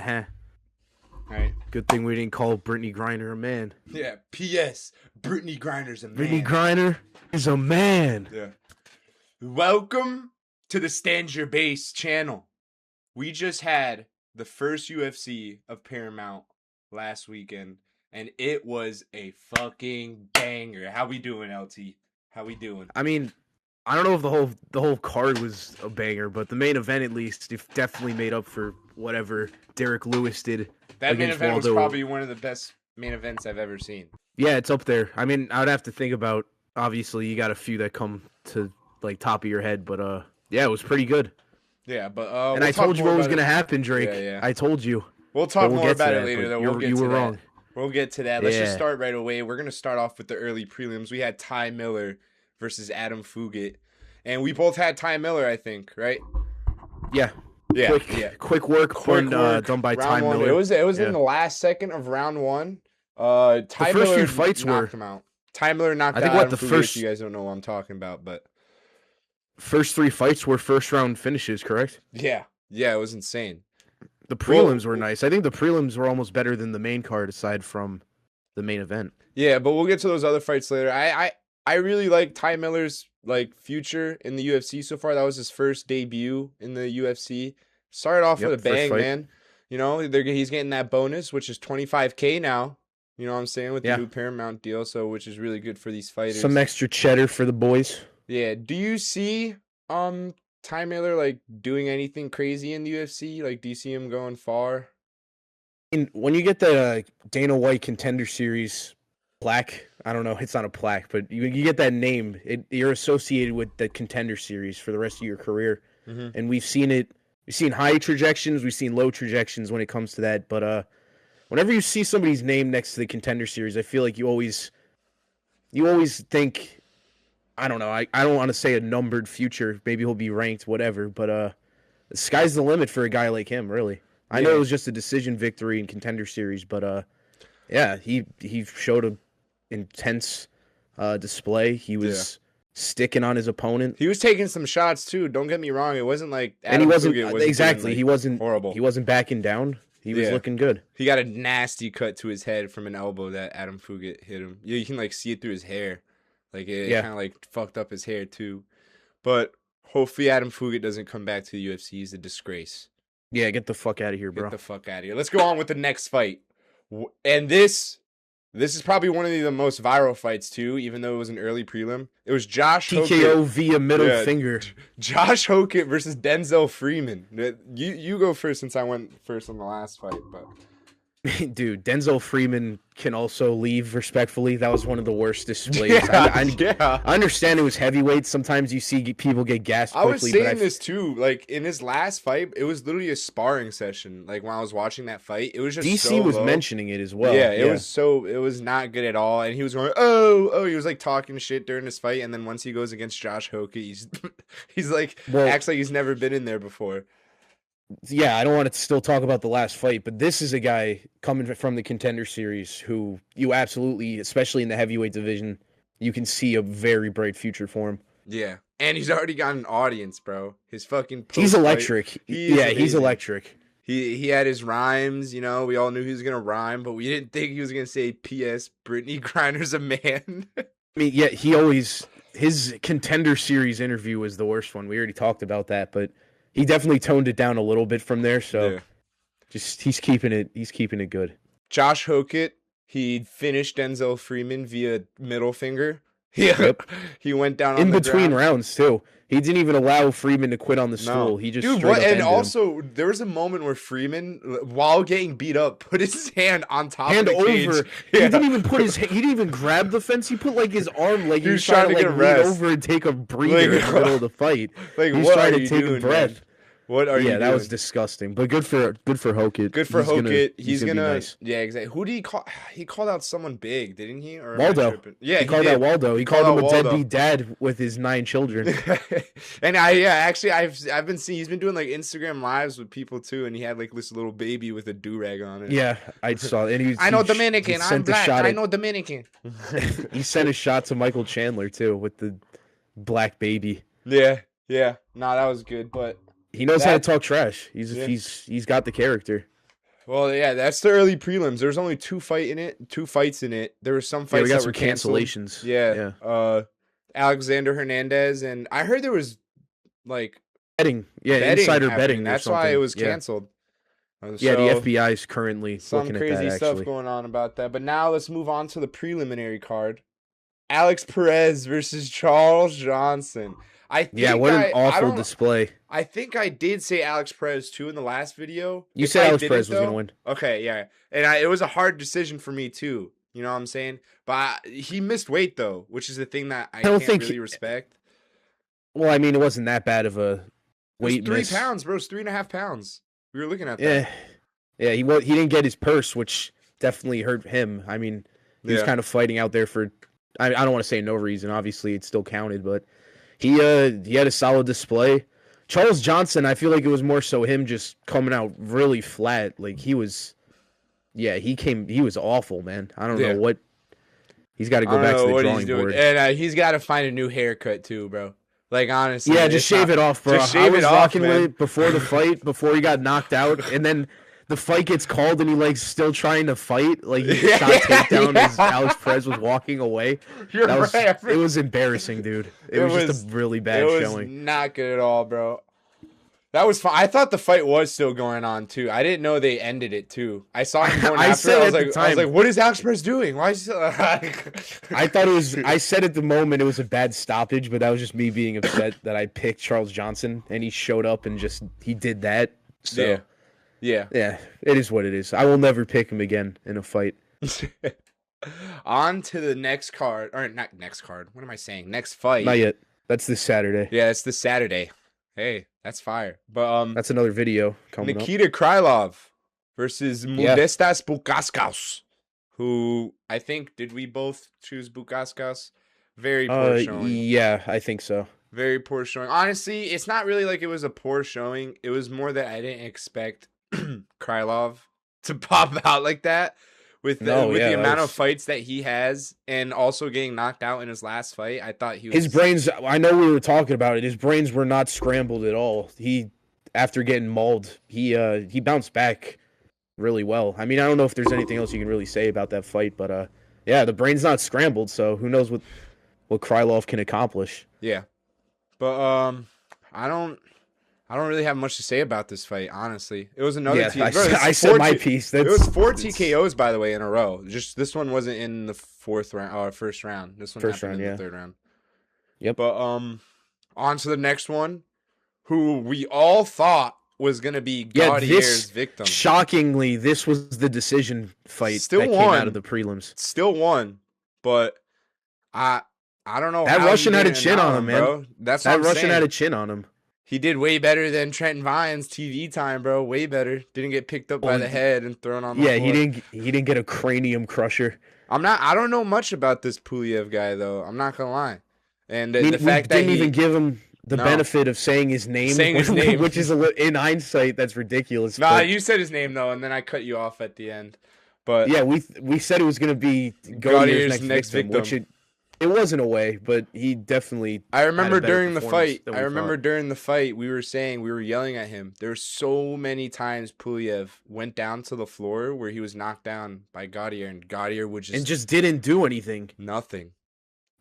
Right. Good thing we didn't call Brittany Griner a man. Yeah. P.S. Brittany Griner's a man. Brittany Griner is a man. Yeah. Welcome to the Stand Your Base channel. We just had the first UFC of Paramount last weekend, and it was a fucking banger. How we doing, LT? How we doing? I mean, I don't know if the whole card was a banger, but the main event at least definitely made up for whatever Derek Lewis did. That main against event was Waldo. probably one of the best main events I've ever seen. Yeah, it's up there. I mean, I'd have to think about. Obviously, you got a few that come to like top of your head, but yeah, it was pretty good. Yeah, but and we'll I told you what was gonna it. happen, Drake. Yeah. I told you. We'll talk we'll more about that, it later, though. You were wrong. We'll get to that. Let's just Yeah. start right away. We're gonna start off with the early prelims. We had Ty Miller versus Adam Hokit, and we both had Ty Miller, I think, right? Yeah. Quick work done by Ty Miller. It was in the last second of round one. Ty first Miller few fights knocked him out. Ty Miller knocked out Adam Hokit. You guys don't know what I'm talking about, but first three fights were first round finishes, correct? Yeah, it was insane. The prelims were nice. I think the prelims were almost better than the main card, aside from the main event. Yeah, but we'll get to those other fights later. I really like Ty Miller's future in the UFC so far. That was his first debut in the UFC. Started off with a bang, man. You know, he's getting that bonus, which is $25K now. You know what I'm saying, with the new Paramount deal, which is really good for these fighters. Some extra cheddar for the boys. Yeah. Do you see Ty Miller doing anything crazy in the UFC? Do you see him going far? And when you get the Dana White Contender Series plaque, I don't know, it's not a plaque, but you get that name, you're associated with the Contender Series for the rest of your career. Mm-hmm. And we've seen high trajections, we've seen low trajections when it comes to that. But whenever you see somebody's name next to the Contender Series, I feel like you always think, I don't know, I don't want to say a numbered future. Maybe he'll be ranked, whatever. But the sky's the limit for a guy like him, really. I know it was just a decision victory in Contender Series, but yeah, he showed a intense display. He was sticking on his opponent. He was taking some shots too. Don't get me wrong. It wasn't like Adam and he wasn't Hokit exactly. Doing, he wasn't horrible. He wasn't backing down. He was looking good. He got a nasty cut to his head from an elbow that Adam Hokit hit him. You can see it through his hair. It kind of fucked up his hair too. But hopefully Adam Hokit doesn't come back to the UFC. He's a disgrace. Yeah, get the fuck out of here, bro. Get the fuck out of here. Let's go on with the next fight. And this is probably one of the most viral fights too, even though it was an early prelim. It was Josh TKO Hokit via middle finger. Josh Hokit versus Denzel Freeman. You go first since I went first on the last fight, but dude, Denzel Freeman can also leave respectfully. That was one of the worst displays. I understand it was heavyweight. Sometimes you see people get gassed quickly. I was saying this too. In his last fight, it was literally a sparring session. When I was watching that fight, it was just DC was mentioning it as well. Yeah, it was not good at all. And he was going, oh, he was talking shit during this fight. And then once he goes against Josh Hokit, he's acts like he's never been in there before. Yeah, I don't want to still talk about the last fight, but this is a guy coming from the Contender Series who you absolutely, especially in the heavyweight division, you can see a very bright future for him. Yeah, and he's already got an audience, bro. His fucking he's electric. He's electric. He had his rhymes, we all knew he was going to rhyme, but we didn't think he was going to say, P.S. Brittany Griner's a man. I mean, yeah, his Contender Series interview was the worst one. We already talked about that, but he definitely toned it down a little bit from there, so he's keeping it good. Josh Hokit, he finished Denzel Freeman via middle finger. Yep. He went down in on the between ground. rounds too. He didn't even allow Freeman to quit on the stool. He just there was a moment where Freeman, while getting beat up, put his hand on top of the cage. Over. He didn't even he didn't even grab the fence. He put his arm he was trying to lean over and take a breather in the middle of the fight. He was trying to take a breath. Man? What are you doing? Yeah, that was disgusting. But good for Hokit. Good for Hokit. He's gonna nice. Yeah, exactly. Who did he call? He called out someone big, didn't he? Or Waldo. Yeah, he called out Waldo. He called him a deadbeat dad with his 9 children. And I've been seeing, he's been doing Instagram lives with people too, and he had this little baby with a do-rag on it. Yeah, I saw it. And I know Dominican. I'm black. I know Dominican. He sent a shot to Michael Chandler too with the black baby. Yeah. No, that was good, but he knows how to talk trash. He's got the character. Well, yeah, that's the early prelims. There's only two fights in it. There were some Yeah, we fights got that some were canceled. cancellations. Yeah. Yeah. Alexander Hernandez, and I heard there was like Betting. Yeah, betting insider happening. betting or That's why it something. was Yeah. canceled. Yeah, the So FBI is currently some looking at that, crazy stuff actually. going on about that. But now let's move on to the preliminary card. Alex Perez versus Charles Johnson. Yeah, what an I awful don't display. I think I did say Alex Perez too in the last video. You If said I Alex didn't Perez was going to though, win. okay, yeah, and it was a hard decision for me too. You know what I'm saying? But he missed weight though, which is the thing that I don't can't think really respect. Well, I mean, it wasn't that bad of a weight It was 3 miss. pounds, bro. It's 3.5 pounds. We were looking at that. Yeah, yeah. He didn't get his purse, which definitely hurt him. I mean, he was kind of fighting out there for. I don't want to say no reason. Obviously, it still counted, but he had a solid display. Charles Johnson, I feel like it was more so him just coming out really flat. Like he was, he was awful, man. I don't know what. He's got to go back to the drawing board, and he's got to find a new haircut too, bro. Like honestly, yeah, just shave it off, bro. Just shave it off, rocking man. with it before the fight, before he got knocked out, and then the fight gets called, and he like still trying to fight, like he shot takedown as Alex Perez was walking away. You're right. It was embarrassing, dude. It was just a really bad showing. It was not good at all, bro. That was fun. I thought the fight was still going on too. I didn't know they ended it too. I saw him going after. I was like, "What is Alex Perez doing? Why is he?" I thought it was. I said at the moment it was a bad stoppage, but that was just me being upset that I picked Charles Johnson and he showed up and he did that. So yeah. It is what it is. I will never pick him again in a fight. On to the next card, or not next card. What am I saying? Next fight. Not yet. That's this Saturday. Yeah, it's this Saturday. Hey, that's fire. But that's another video coming Nikita up. Krylov versus Modestas Bukauskas, who I think did we both choose Bukauskas? Very poor showing. Yeah, I think so. Very poor showing. Honestly, it's not really like it was a poor showing. It was more that I didn't expect Krylov to pop out like that. With the amount of fights that he has, and also getting knocked out in his last fight, I thought he was... His brains, I know we were talking about it, his brains were not scrambled at all. After getting mauled, he bounced back really well. I mean, I don't know if there's anything else you can really say about that fight, but yeah, the brain's not scrambled, so who knows what Krylov can accomplish. Yeah. But I don't really have much to say about this fight, honestly. It was another team. I said my piece. It was 4 TKOs, by the way, in a row. Just this one wasn't in the first round. This one happened in the third round. Yep. But on to the next one, who we all thought was gonna be Gaithje's victim. Shockingly, this was the decision fight that came out of the prelims. Still won, but I don't know. That Russian had a chin on him, man. Bro. That Russian had a chin on him. He did way better than Trenton Vine's TV time, bro. Way better. Didn't get picked up by the head and thrown on the floor. He didn't get a cranium crusher. I don't know much about this Pulev guy though. I'm not gonna lie. And the fact that didn't even give him the benefit of saying his name, which is in hindsight that's ridiculous. Nah, you said his name though, and then I cut you off at the end. But yeah, we said it was gonna be Gaithje's next victim, which it wasn't a way, but he definitely. I remember during the fight. We were yelling at him. There were so many times Pulev went down to the floor where he was knocked down by Gaithje, and Gaithje would just didn't do anything. Nothing.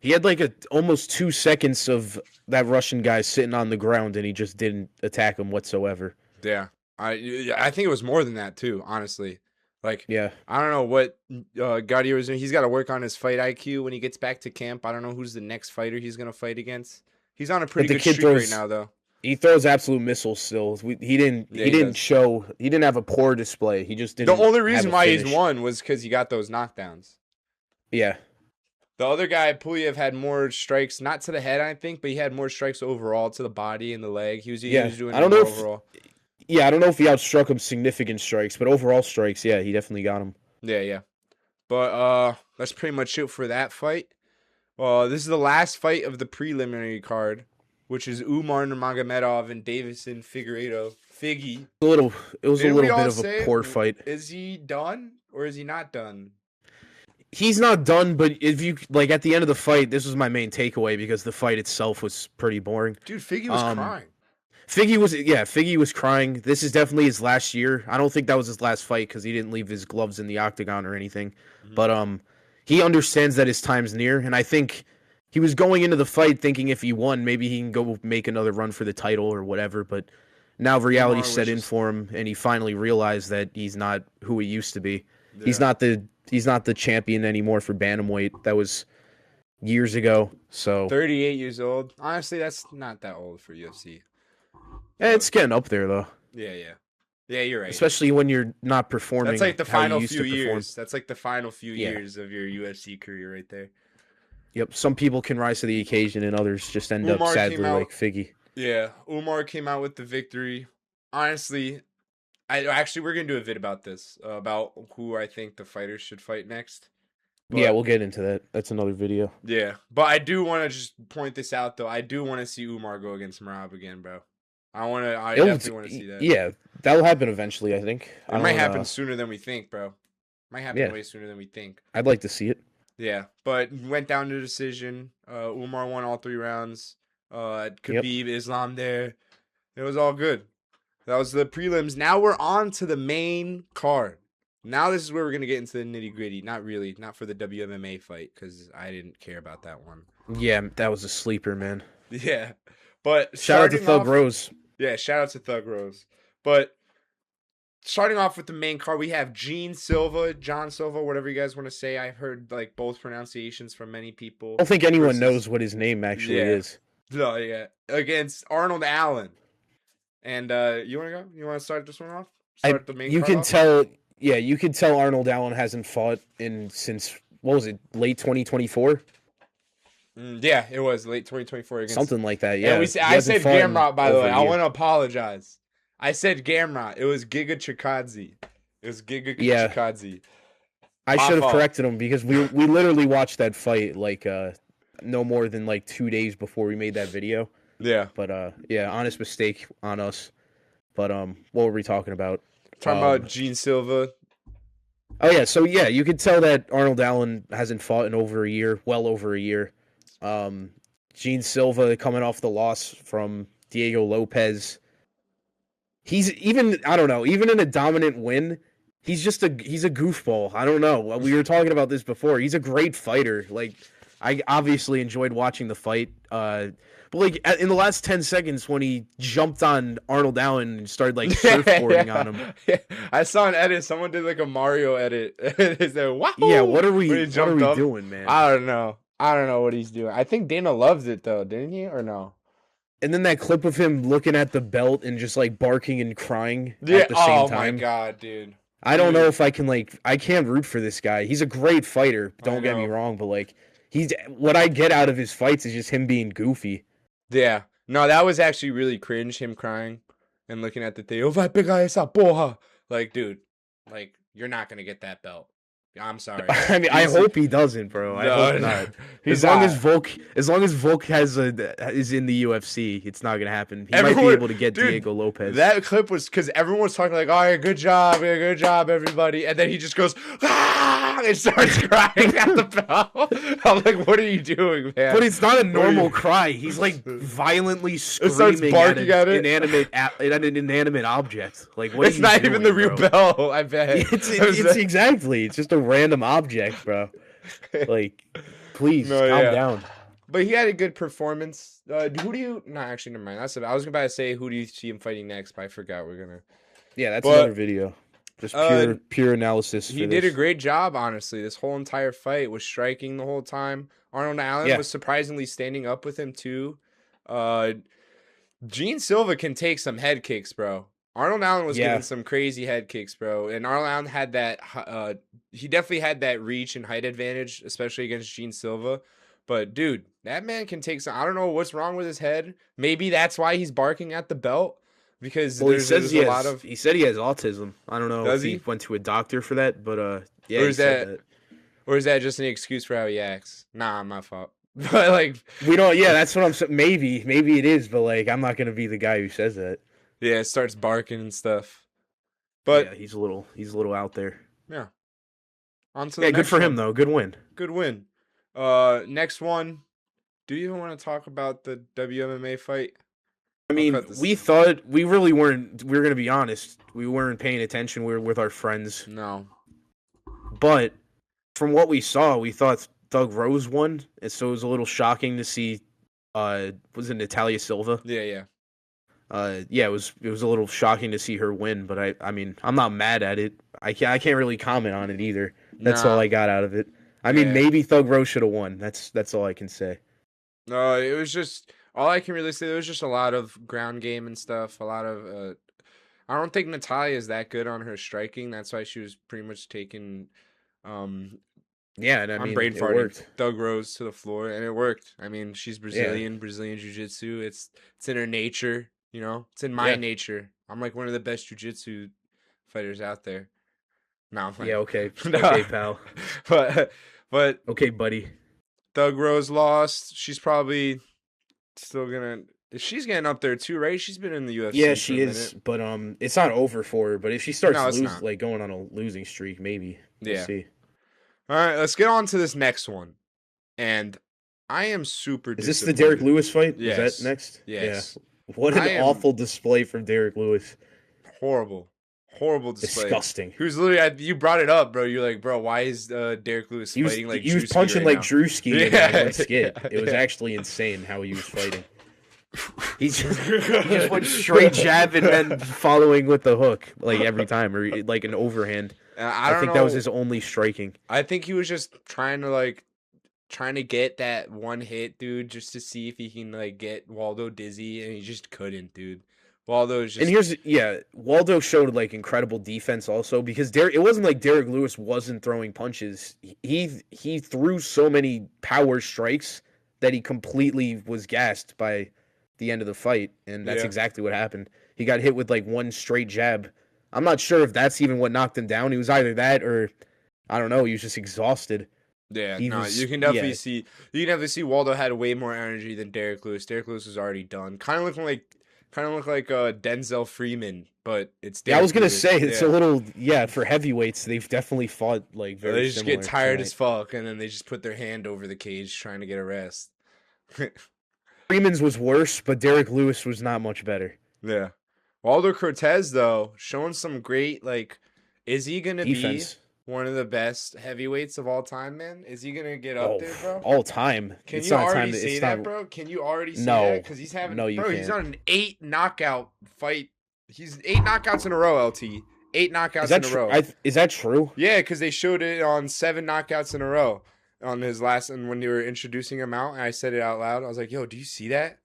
He had like almost 2 seconds of that Russian guy sitting on the ground, and he just didn't attack him whatsoever. Yeah, I think it was more than that too. Honestly. Like, yeah, I don't know what Gaithje was doing. He's got to work on his fight IQ when he gets back to camp. I don't know who's the next fighter he's going to fight against. He's on a pretty good streak right now, though. He throws absolute missiles still. He didn't have a poor display. He just didn't. The only reason why he's won was because he got those knockdowns. Yeah. The other guy, Pulev, had more strikes, not to the head, I think, but he had more strikes overall to the body and the leg. He was doing more overall. Yeah, I don't know if he outstruck him significant strikes, but overall strikes, yeah, he definitely got him. Yeah. But that's pretty much it for that fight. This is the last fight of the preliminary card, which is Umar Nurmagomedov and Davison Figueiredo. Figgy. It was a little bit of a poor fight. Is he done or is he not done? He's not done, but if you at the end of the fight, this was my main takeaway because the fight itself was pretty boring. Dude, Figgy was crying. Figgy was crying. This is definitely his last year. I don't think that was his last fight because he didn't leave his gloves in the octagon or anything. Mhm. But he understands that his time's near, and I think he was going into the fight thinking if he won, maybe he can go make another run for the title or whatever. But now reality set in for him, and he finally realized that he's not who he used to be. Yeah. He's not the champion anymore for bantamweight. That was years ago. So 38 years old. Honestly, that's not that old for UFC. It's getting up there though. Yeah, you're right. Especially when you're not performing. That's like the final few years. That's like the final few years of your UFC career right there. Yep. Some people can rise to the occasion, and others just end up sadly like Figgy. Yeah, Umar came out with the victory. Honestly, we're gonna do a vid about this, about who I think the fighters should fight next. But, yeah, we'll get into that. That's another video. Yeah, but I do want to just point this out though. I do want to see Umar go against Merab again, bro. I definitely want to see that. Yeah, that'll happen eventually, I think. It might happen sooner than we think, bro. Might happen way sooner than we think. I'd like to see it. Yeah, but went down to decision. Umar won all 3 rounds. Khabib, Islam there. It was all good. That was the prelims. Now we're on to the main card. Now this is where we're going to get into the nitty-gritty. Not really. Not for the WMMA fight, because I didn't care about that one. Yeah, that was a sleeper, man. Yeah. But shout out to Thug Rose. Yeah, shout out to Thug Rose. But starting off with the main card, we have John Silva, whatever you guys want to say. I've heard like both pronunciations from many people. I don't think anyone knows what his name actually is. No, yeah. Against Arnold Allen. And you want to go? You want to start this one off? Start the main card off? You can tell Arnold Allen hasn't fought since, what was it, late 2024? Yeah, it was late 2024 against something like that. Yeah, I said Gamrot, by the way. I want to apologize. I said Gamrot. It was Giga Chikadze. Chikadze. I should have corrected him because we literally watched that fight like no more than like 2 days before we made that video. Yeah. But honest mistake on us. But what were we talking about? Talking about Gene Silva. Oh yeah, so yeah, you could tell that Arnold Allen hasn't fought in over a year, well over a year. Gene Silva coming off the loss from Diego Lopez. He's even in a dominant win, he's a goofball. I don't know. We were talking about this before. He's a great fighter. Like, I obviously enjoyed watching the fight. But like in the last 10 seconds when he jumped on Arnold Allen and started like surfboarding on him. Yeah. I saw an edit. Someone did like a Mario edit. They said, "Wow." Yeah, what are we doing, man? I don't know what he's doing. I think Dana loves it though, didn't he? Or no? And then that clip of him looking at the belt and just like barking and crying at the same time. Oh my god, dude. I don't know if I can I can't root for this guy. He's a great fighter. Don't get me wrong, but like what I get out of his fights is just him being goofy. Yeah. No, that was actually really cringe, him crying and looking at the thing. Like, dude, like, you're not going to get that belt. I'm sorry. I mean, I hope he doesn't, bro. I hope not. As long as Volk is in the UFC, it's not gonna happen. He might be able to get Diego Lopez. That clip was because everyone was talking like, "All right, good job, everybody," and then he just goes, "Ah!" and starts crying at the belt. I'm like, "What are you doing, man?" But it's not a normal cry. He's like violently screaming at an inanimate object. Like, what? It's not even the real belt. I bet it's exactly. It's just a random object, bro. Like, please calm down. But he had a good performance. Who do you? No, actually, never mind. I was about to say who do you see him fighting next, but I forgot we're gonna. Yeah, that's another video. Just pure analysis. He did a great job, honestly. This whole entire fight was striking the whole time. Arnold Allen was surprisingly standing up with him too. Gene Silva can take some head kicks, bro. Arnold Allen was giving some crazy head kicks, bro. And Arnold Allen had that, he definitely had that reach and height advantage, especially against Gene Silva. But, dude, that man can take some, I don't know what's wrong with his head. Maybe that's why he's barking at the belt. Because he said he has autism. I don't know if he went to a doctor for that, but, yeah, or is that just an excuse for how he acts? Nah, my fault. But, like, we don't, that's what I'm saying. Maybe it is, but, like, I'm not going to be the guy who says that. Yeah, it starts barking and stuff. But yeah, he's a little out there. Yeah. On to the good for him though. Good win. Good win. Next one. Do you even want to talk about the WMMA fight? I mean, we thought we really weren't. We were gonna be honest. We weren't paying attention. We were with our friends. No. But from what we saw, we thought Thug Rose won, and so it was a little shocking to see. Was it Natalia Silva? Yeah. Yeah, it was a little shocking to see her win, but I mean, I'm not mad at it. I can't really comment on it either. That's all I got out of it. I mean, maybe Thug Rose should have won. That's all I can say. No, it was just all I can really say. There was just a lot of ground game and stuff. A lot of. I don't think Natalia is that good on her striking. That's why she was pretty much taking. Yeah, and I mean, brain it farting worked. Thug Rose to the floor, and it worked. I mean, she's Brazilian, Brazilian jiu-jitsu. It's in her nature, you know. It's in my nature. I'm like one of the best jiu-jitsu fighters out there. No, yeah, okay, okay, pal. but okay, buddy. Thug Rose lost. She's probably still gonna. She's getting up there too, right? She's been in the UFC. Yeah, she is, but it's not over for her. But if she starts like going on a losing streak, maybe. We'll see. All right, let's get on to this next one. And I am super disappointed. Is this the Derek Lewis fight? Yes. Is that next? Yes. Yeah. What an awful display from Derek Lewis. Horrible display. Disgusting. Who's literally, you brought it up, bro. You're like, bro, why is Derek Lewis fighting like he was punching like Drewski in that one skit. It was actually insane how he was fighting. He just went straight jab and then following with the hook like every time, or like an overhand. I think that was his only striking. I think he was just trying to get that one hit, dude, just to see if he can like get Waldo dizzy, and he just couldn't, dude. Waldo is just... And Waldo showed like incredible defense also, because it wasn't like Derek Lewis wasn't throwing punches. He threw so many power strikes that he completely was gassed by the end of the fight, and that's exactly what happened. He got hit with like one straight jab. I'm not sure if that's even what knocked him down. He was either that or I don't know. He was just exhausted. Yeah, you can definitely see Waldo had way more energy than Derek Lewis. Derek Lewis was already done. Kind of looked like Denzel Freeman, but it's Derek I was gonna Lewis. say it's a little for heavyweights. They've definitely fought like very. They just get tired as fuck, and then they just put their hand over the cage trying to get a rest. Freeman's was worse, but Derek Lewis was not much better. Yeah. Waldo Cortez, though, showing some great, is he going to be one of the best heavyweights of all time, man? Is he going to get up there, bro? All time. Can you already say that, bro? Can you already say that? Because he's having, he's on an 8 knockout fight. He's 8 knockouts in a row, LT. 8 knockouts in a row. Is that true? Yeah, because they showed it on 7 knockouts in a row on his last, and when they were introducing him out, and I said it out loud. I was like, yo, do you see that?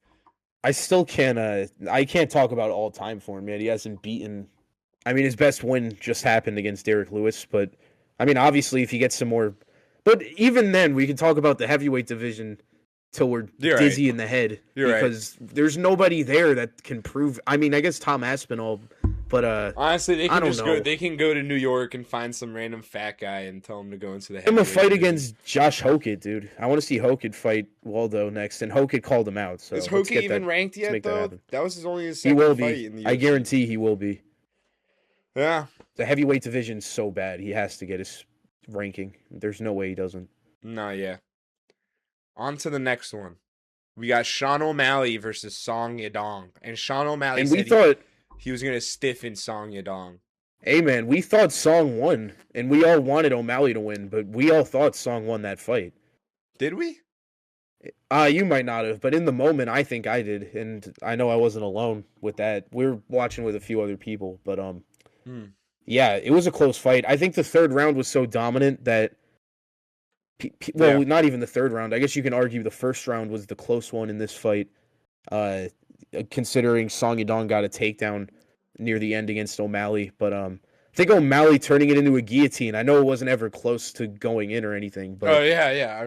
I still can't. I can't talk about all time for him yet. He hasn't beaten. I mean, his best win just happened against Derek Lewis, but I mean, obviously, if he gets some more. But even then, we can talk about the heavyweight division till we're dizzy in the head, because there's nobody there that can prove. I mean, I guess Tom Aspinall, but honestly, they can go. They can go to New York and find some random fat guy and tell him to go into the heavyweight. I'm a fight against Josh Hokit, dude. I want to see Hokit fight Waldo next, and Hokit called him out. So is Hokit even ranked yet? Though that was only his second fight in the UFC. I guarantee he will be. Yeah, the heavyweight division's so bad. He has to get his ranking. There's no way he doesn't. No, yeah. On to the next one. We got Sean O'Malley versus Song Yadong, and Sean O'Malley. And we thought he was gonna stiffen Song Yadong. Hey man, we thought Song won, and we all wanted O'Malley to win, but we all thought Song won that fight. Did we? You might not have, but in the moment, I think I did, and I know I wasn't alone with that. We were watching with a few other people, but yeah, it was a close fight. I think the third round was so dominant that. Not even the third round. I guess you can argue the first round was the close one in this fight, considering Song Yadong got a takedown near the end against O'Malley. But I think O'Malley turning it into a guillotine. I know it wasn't ever close to going in or anything. But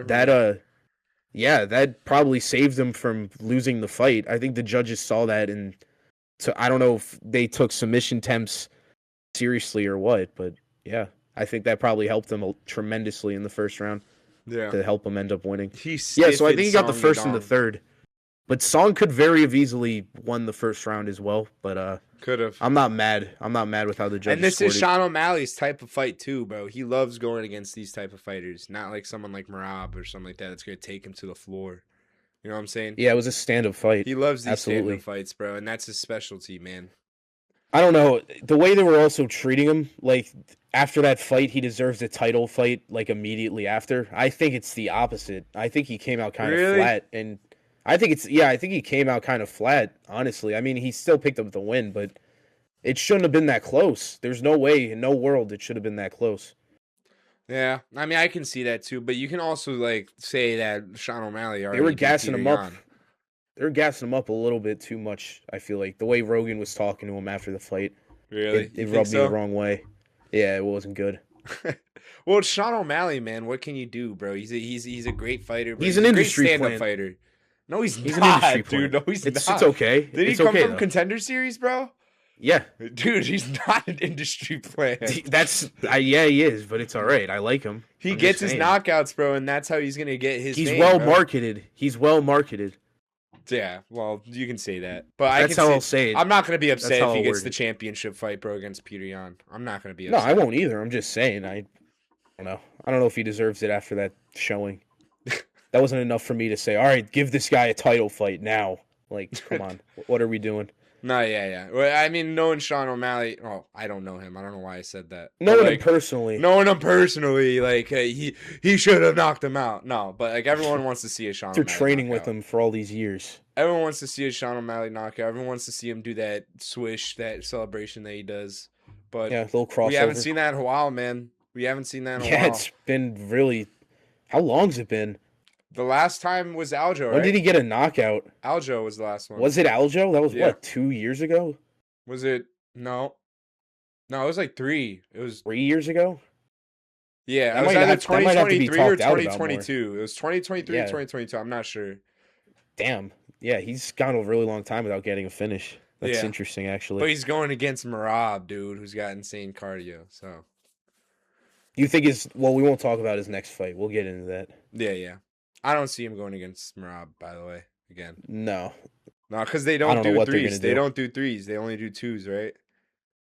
that probably saved him from losing the fight. I think the judges saw that, and so I don't know if they took submission attempts seriously or what, but yeah, I think that probably helped him tremendously in the first round. Yeah, to help him end up winning. So I think he got the first and the third. But Song could very have easily won the first round as well. But could have. I'm not mad. I'm not mad with how the judges. And this is Sean O'Malley's type of fight too, bro. He loves going against these type of fighters. Not like someone like Merab or something like that that's gonna take him to the floor. You know what I'm saying? Yeah, it was a stand-up fight. He loves these Absolutely. stand-up fights, bro, and that's his specialty, man. I don't know. The way they were also treating him, like, after that fight, he deserves a title fight, like, immediately after. I think it's the opposite. I think he came out kind of flat, and I think he came out kind of flat, honestly. I mean, he still picked up the win, but it shouldn't have been that close. There's no way, in no world, it should have been that close. Yeah, I mean, I can see that too, but you can also, like, say that Sean O'Malley already They were gassing him up. Yan. They were gassing him up a little bit too much, I feel like. The way Rogan was talking to him after the fight. Really? It rubbed me the wrong way. Yeah, it wasn't good. Well, it's Sean O'Malley, man. What can you do, bro? He's a great fighter. He's an industry stand-up fighter. No, he's an not, industry dude. No, he's not. It's okay. Did he come from Contender Series, bro? Yeah. Dude, he's not an industry player. Yeah, he is, but it's all right. I like him. He gets his knockouts, bro, and that's how he's going to get his He's well marketed. He's well marketed. Yeah, well, you can say that. But that's how I'll say it. I'm not going to be upset if he gets the championship fight, bro, against Peter Yan. I'm not going to be upset. No, I won't either. I'm just saying. I don't know. I don't know if he deserves it after that showing. That wasn't enough for me to say, all right, give this guy a title fight now. Like, come on. What are we doing? No, yeah. Well, I mean, knowing Sean O'Malley, I don't know him. I don't know why I said that. Knowing him personally, like he should have knocked him out. No, but like everyone wants to see a Sean. After O'Malley training knockout. with him for all these years, everyone wants to see a Sean O'Malley knockout. Everyone wants to see him do that swish, that celebration that he does. But yeah, a little crossover. We haven't seen that in a while, man. We haven't seen that in a while. Yeah, it's been really. How long's it been? The last time was Aljo, right? When did he get a knockout? Aljo was the last one. Was it Aljo? That was what, 2 years ago? Was it? No, it was like 3. It was 3 years ago. Yeah, it was either 2023 or 2022. It was 2023 or 2022. I'm not sure. Damn. Yeah, he's gone a really long time without getting a finish. That's interesting, actually. But he's going against Merab, dude, who's got insane cardio. So, you think we won't talk about his next fight. We'll get into that. Yeah. I don't see him going against Merab, by the way, again. No, because they don't do threes. They don't do threes. They only do twos, right?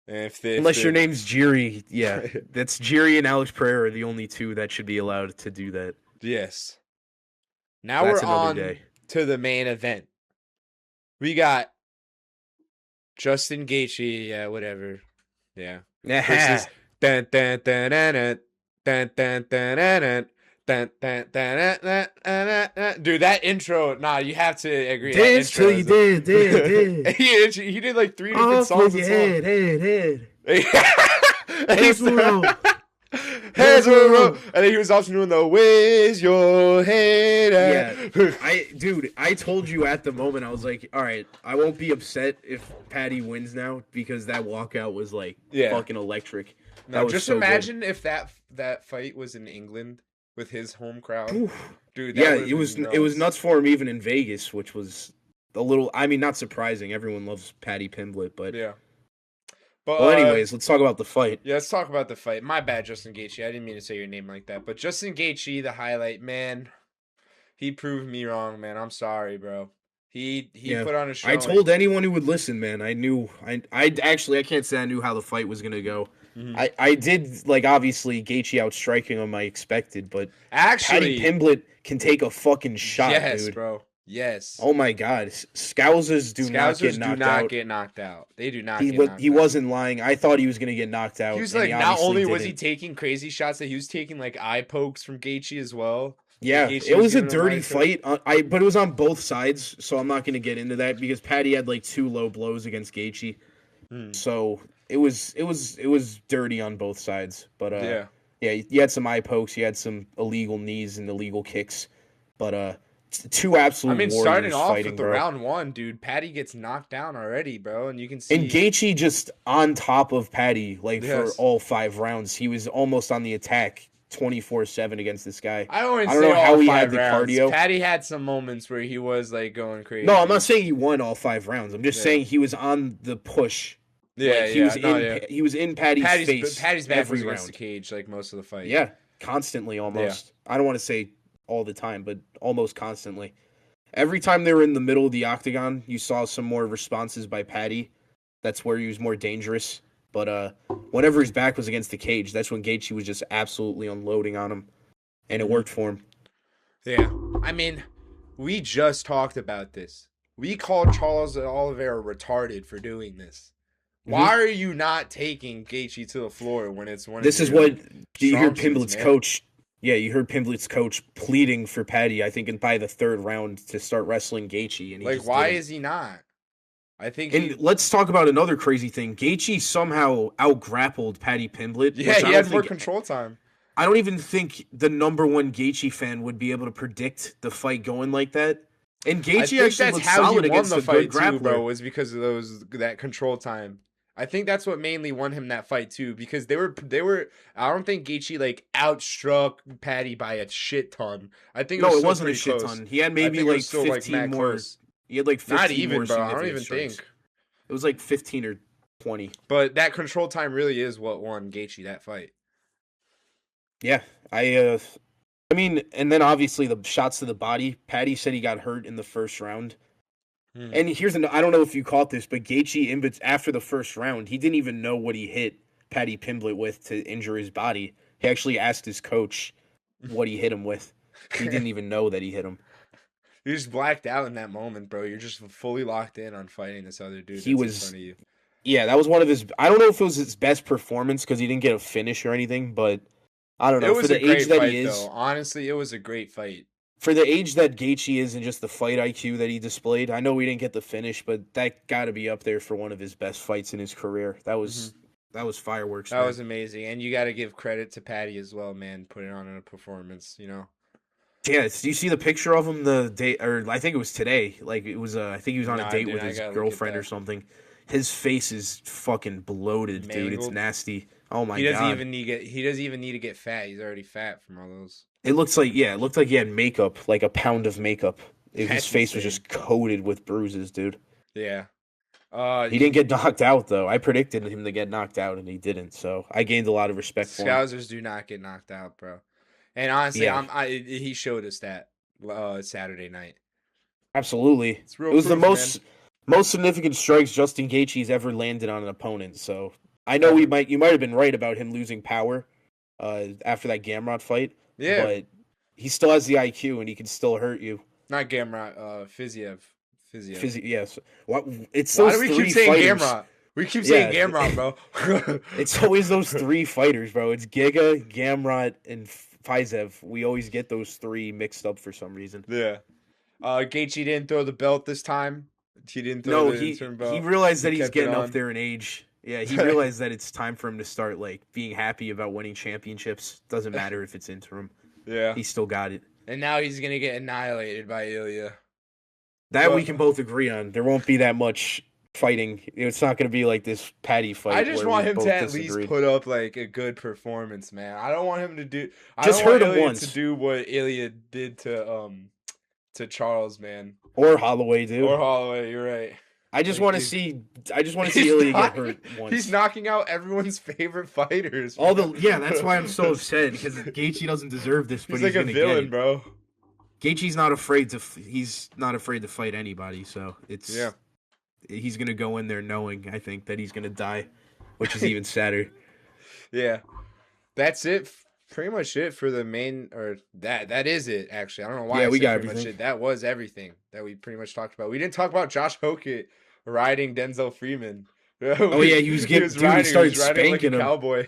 And unless your name's Jiri, yeah. That's Jiri and Alex Pereira are the only two that should be allowed to do that. Yes. Now we're on to the main event. We got Justin Gaethje, yeah, whatever. Yeah. Versus dun dun dun dun dun dun dun dun dun. Dude, that intro, you have to agree. Dance till you did. He did like 3 different songs. Head. Heads will roll. And then he was also doing the "Where's your head at?" Yeah, I told you at the moment, I was like, all right, I won't be upset if Patty wins now because that walkout was like fucking electric. No, just imagine if that fight was in England. With his home crowd. Oof. Dude, it was nuts for him even in Vegas, which was a little, I mean, not surprising. Everyone loves Paddy Pimblett, but yeah. But well, anyways, let's talk about the fight. Yeah, let's talk about the fight. My bad, Justin Gaethje. I didn't mean to say your name like that, but Justin Gaethje, the highlight, man, he proved me wrong, man. I'm sorry, bro. He put on a show. I told anyone who would listen, man. I knew. I can't say I knew how the fight was gonna go. Mm-hmm. I did, like, obviously, Gaethje outstriking him, I expected, but actually, Paddy Pimblett can take a fucking shot, dude. Yes, bro. Yes. Oh, my God. Scousers do not get knocked out. They do not He wasn't lying. I thought he was going to get knocked out. He was like, not only was he taking crazy shots, that he was taking, like, eye pokes from Gaethje as well. Yeah, it was a dirty fight, but it was on both sides, so I'm not going to get into that because Paddy had, like, 2 low blows against Gaethje. So... It was dirty on both sides, but you had some eye pokes, you had some illegal knees and illegal kicks, but 2 absolute warriors starting off fighting, with the round 1, dude, Paddy gets knocked down already, bro, and you can see. And Gaethje just on top of Paddy, like for all 5 rounds, he was almost on the attack 24/7 against this guy. I don't know how he had the cardio. Paddy had some moments where he was like going crazy. No, I'm not saying he won all 5 rounds. I'm just saying he was on the push. Yeah, like he was in Paddy's face. Paddy's back was against the cage like most of the fight. Yeah, constantly almost. Yeah. I don't want to say all the time, but almost constantly. Every time they were in the middle of the octagon, you saw some more responses by Paddy. That's where he was more dangerous. But whenever his back was against the cage, that's when Gaethje was just absolutely unloading on him, and it worked for him. Yeah, I mean, We just talked about this. We called Charles Oliveira retarded for doing this. Why are you not taking Gaethje to the floor when it's one? This is what you heard Pimblett's coach. Yeah, you heard Pimblett's coach pleading for Paddy. I think, by the third round to start wrestling Gaethje, and he why is he not? I think. And let's talk about another crazy thing. Gaethje somehow out-grappled Paddy Pimblett. Yeah, he had more control time. I don't even think the number one Gaethje fan would be able to predict the fight going like that. And Gaethje actually looked solid against the good grappler, bro. Was because of that control time. I think that's what mainly won him that fight too, because they were. I don't think Gaethje outstruck Paddy by a shit ton. I think it wasn't a shit ton. He had maybe 15 more. Close. He had 15 not even, more bro. I don't even think it was 15 or 20. But that control time really is what won Gaethje that fight. Yeah, I mean, and then obviously the shots to the body. Paddy said he got hurt in the first round. And I don't know if you caught this, but Gaethje, after the first round, he didn't even know what he hit Paddy Pimblett with to injure his body. He actually asked his coach what he hit him with. He didn't even know that he hit him. You just blacked out in that moment, bro. You're just fully locked in on fighting this other dude in front of you. Yeah, that was one of his... I don't know if it was his best performance because he didn't get a finish or anything, but I don't know. It was a great fight, though. Honestly, it was a great fight. For the age that Gaethje is and just the fight IQ that he displayed, I know we didn't get the finish, but that got to be up there for one of his best fights in his career. That was fireworks. That was amazing, and you got to give credit to Paddy as well, man. Putting on a performance, Yeah, do you see the picture of him the day, or I think it was today? It was. I think he was on a date with his girlfriend or something. His face is fucking bloated, dude. It's nasty. Oh my god. He doesn't even need to get fat. He's already fat from all those. It looked like he had makeup, like a pound of makeup. His face was just coated with bruises, dude. Yeah. He didn't get knocked out, though. I predicted him to get knocked out, and he didn't. So I gained a lot of respect for him. Scousers do not get knocked out, bro. And honestly, he showed us that Saturday night. Absolutely. It was the most significant strikes Justin Gaethje's ever landed on an opponent. So I know you might have been right about him losing power after that Gamrot fight. Yeah, but he still has the IQ and he can still hurt you. Not Gamrot, Fiziev. Yes. It's those Why do we keep saying fighters. Gamrot? We keep saying Gamrot, bro. It's always those three fighters, bro. It's Giga, Gamrot, and Fiziev. We always get those three mixed up for some reason. Yeah. Gaethje didn't throw the belt this time. He didn't throw the interim belt. He realized that he's getting up there in age. Yeah, he realized that it's time for him to start being happy about winning championships. Doesn't matter if it's interim. Yeah. He still got it. And now he's going to get annihilated by Ilya. That we can both agree on. There won't be that much fighting. It's not going to be like this Paddy fight. I just want him to at least put up a good performance, man. I don't want him to do to do what Ilya did to Charles, man. Or Holloway, dude. Or Holloway, you're right. I just want to see Ilya get hurt once. He's knocking out everyone's favorite fighters. That's why I'm so upset because Gaethje doesn't deserve this. But he's like a villain, bro. Gaethje's not afraid to. He's not afraid to fight anybody. So he's gonna go in there knowing, I think, that he's gonna die, which is even sadder. Yeah, that's it. Pretty much it for the main, or that is it, actually. I don't know why I we said got pretty everything. Much it. That was everything that we pretty much talked about. We didn't talk about Josh Hokit riding Denzel Freeman. He started spanking him. Cowboy.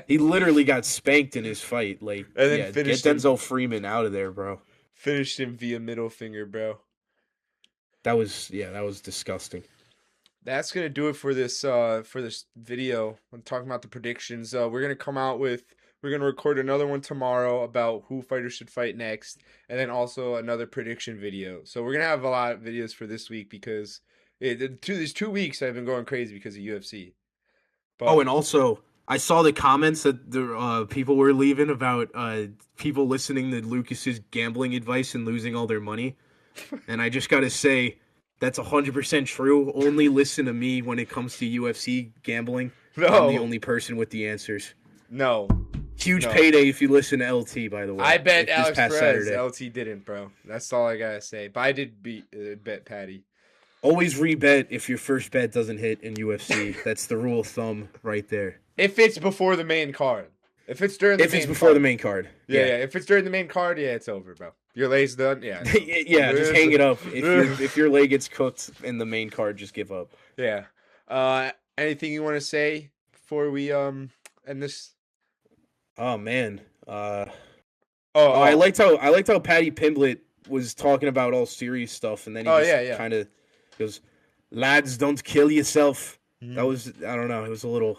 He literally got spanked in his fight. And then get Denzel Freeman out of there, bro. Finished him via middle finger, bro. That was disgusting. That's gonna do it for this video. I'm talking about the predictions. We're going to record another one tomorrow about who fighters should fight next, and then also another prediction video. So we're going to have a lot of videos for this week because these 2 weeks I've been going crazy because of UFC. And also, I saw the comments that the people were leaving about people listening to Lucas's gambling advice and losing all their money. And I just got to say, that's 100% true. Only listen to me when it comes to UFC gambling. No. I'm the only person with the answers. No. Huge payday if you listen to LT, by the way. I bet Alex Perez. Saturday. LT didn't, bro. That's all I gotta say. But I did bet Paddy. Always rebet if your first bet doesn't hit in UFC. That's the rule of thumb right there. If it's before the main card. If it's during the main card. If it's before the main card. Yeah. If it's during the main card, it's over, bro. Your leg's done. Yeah, no. Yeah, just hang it up. If your leg gets cooked in the main card, just give up. Yeah. Anything you want to say before we end this? Oh man. I liked how Patty Pimblett was talking about all serious stuff, and then he kind of goes, "Lads, don't kill yourself." Mm-hmm. That was, I don't know, it was a little.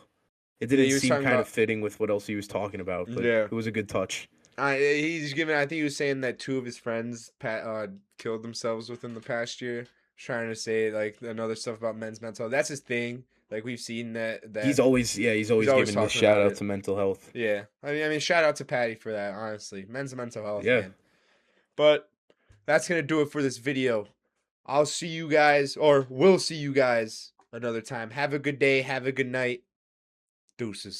It didn't seem kind of fitting with what else he was talking about, but it was a good touch. He's giving. I think he was saying that 2 of his friends killed themselves within the past year. Trying to say like another stuff about men's mental health. That's his thing. Like we've seen that he's always giving a shout out to mental health. Yeah, I mean, shout out to Patty for that. Honestly, men's mental health. Yeah, man. But that's gonna do it for this video. I'll see you guys, or we'll see you guys another time. Have a good day. Have a good night. Deuces.